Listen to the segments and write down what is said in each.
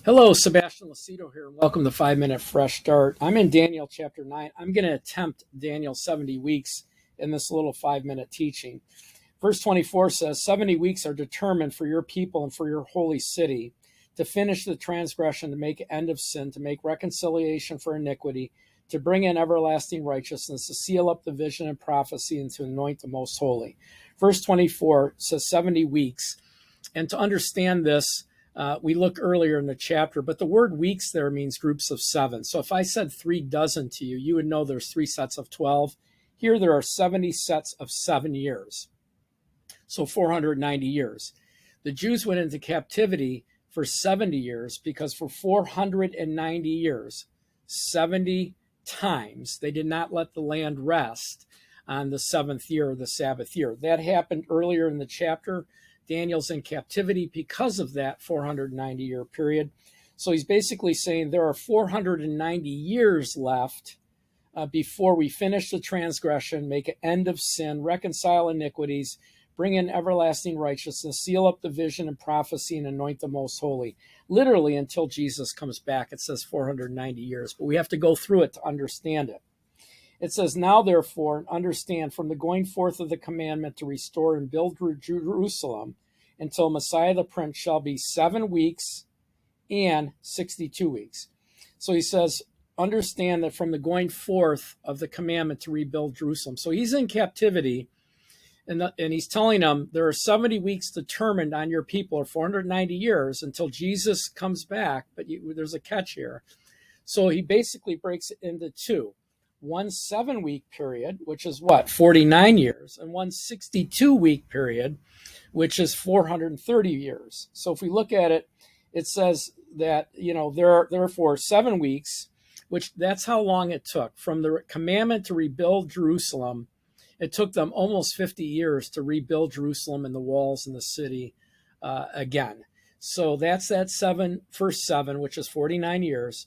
Hello, Sebastian Lucido here, and welcome to 5 Minute Fresh Start. I'm in Daniel chapter 9. I'm going to attempt Daniel 70 weeks in this little 5-minute teaching. Verse 24 says, 70 weeks are determined for your people and for your holy city, to finish the transgression, to make an end of sin, to make reconciliation for iniquity, to bring in everlasting righteousness, to seal up the vision and prophecy, and to anoint the most holy. Verse 24 says 70 weeks. And to understand this, we look earlier in the chapter, but the word weeks there means groups of 7. So if I said 3 dozen to you, you would know there's 3 sets of 12. Here there are 70 sets of 7 years. So 490 years. The Jews went into captivity for 70 years because for 490 years, 70 times, they did not let the land rest on the 7th year, or the Sabbath year. That happened earlier in the chapter. Daniel's in captivity because of that 490-year period. So he's basically saying there are 490 years left before we finish the transgression, make an end of sin, reconcile iniquities, bring in everlasting righteousness, seal up the vision and prophecy, and anoint the most holy. Literally until Jesus comes back, it says 490 years, but we have to go through it to understand it. It says, now therefore, understand from the going forth of the commandment to restore and build Jerusalem until Messiah the Prince shall be 7 weeks and 62 weeks. So he says, understand that from the going forth of the commandment to rebuild Jerusalem. So he's in captivity, and he's telling them there are 70 weeks determined on your people, or 490 years until Jesus comes back, but there's a catch here. So he basically breaks it into two. One 7-week period, which is what, 49 years, and one 62-week period, which is 430 years. So if we look at it, it says that, there are therefore 7 weeks, which that's how long it took from the commandment to rebuild Jerusalem. It took them almost 50 years to rebuild Jerusalem and the walls and the city again. So that's that first 7, which is 49 years.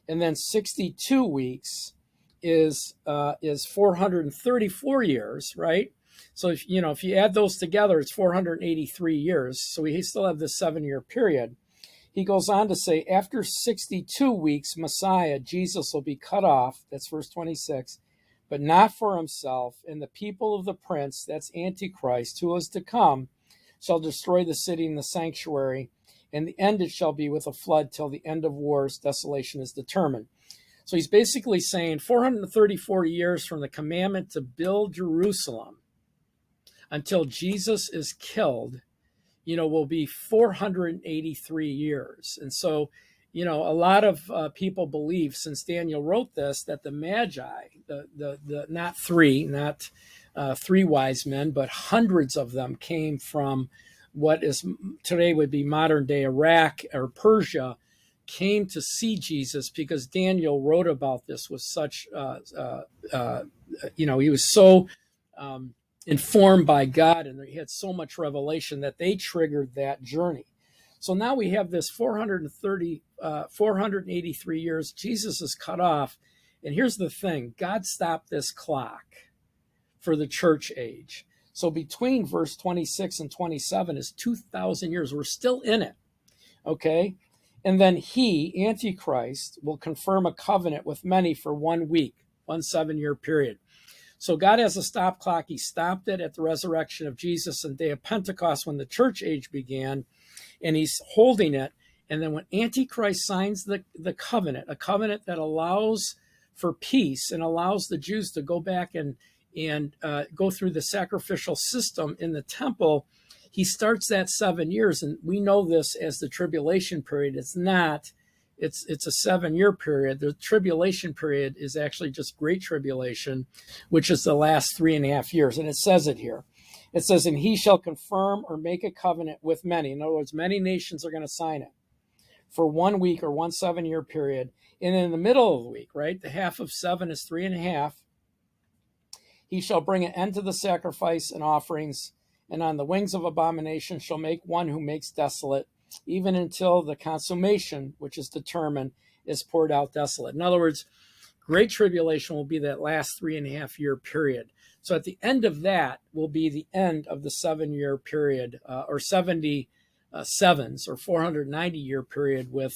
And then 62 weeks is 434 years, right? So if you add those together, it's 483 years. So we still have this 7-year period. He goes on to say, after 62 weeks, Messiah, Jesus, will be cut off. That's verse 26, but not for himself. And the people of the prince, that's Antichrist, who is to come, shall destroy the city and the sanctuary. And the end it shall be with a flood till the end of wars, desolation is determined. So he's basically saying 434 years from the commandment to build Jerusalem until Jesus is killed, will be 483 years. And so, a lot of people believe, since Daniel wrote this, that the Magi, the not three wise men, but hundreds of them came from what is today would be modern day Iraq or Persia, came to see Jesus because Daniel wrote about this with such, he was so informed by God, and he had so much revelation that they triggered that journey. So now we have this 483 years. Jesus is cut off. And here's the thing. God stopped this clock for the church age. So between verse 26 and 27 is 2,000 years. We're still in it. Okay? And then he, Antichrist, will confirm a covenant with many for 1 week, 1 7-year period. So God has a stop clock. He stopped it at the resurrection of Jesus and day of Pentecost when the church age began, and he's holding it. And then when Antichrist signs the covenant, a covenant that allows for peace and allows the Jews to go back and go through the sacrificial system in the temple, he starts that 7 years, and we know this as the tribulation period. It's not. It's a 7-year period. The tribulation period is actually just Great Tribulation, which is the last 3.5 years. And it says it here. It says, and he shall confirm or make a covenant with many. In other words, many nations are going to sign it for 1 week or 1 7-year period. And in the middle of the week, right, the half of 7 is 3.5. He shall bring an end to the sacrifice and offerings, and on the wings of abomination shall make one who makes desolate, even until the consummation, which is determined, is poured out desolate. In other words, Great Tribulation will be that last 3.5-year period. So at the end of that will be the end of the 7-year period, or 70 sevens or 490-year period with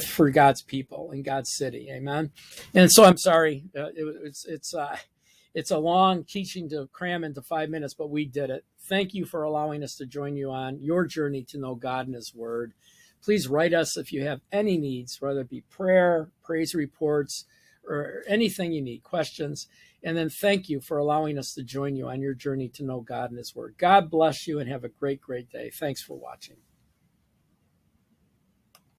for God's people in God's city. Amen. And so I'm sorry, it's a long teaching to cram into 5 minutes, but we did it. Thank you for allowing us to join you on your journey to know God and His Word. Please write us if you have any needs, whether it be prayer, praise reports, or anything you need, questions. And then thank you for allowing us to join you on your journey to know God and His Word. God bless you and have a great, great day. Thanks for watching.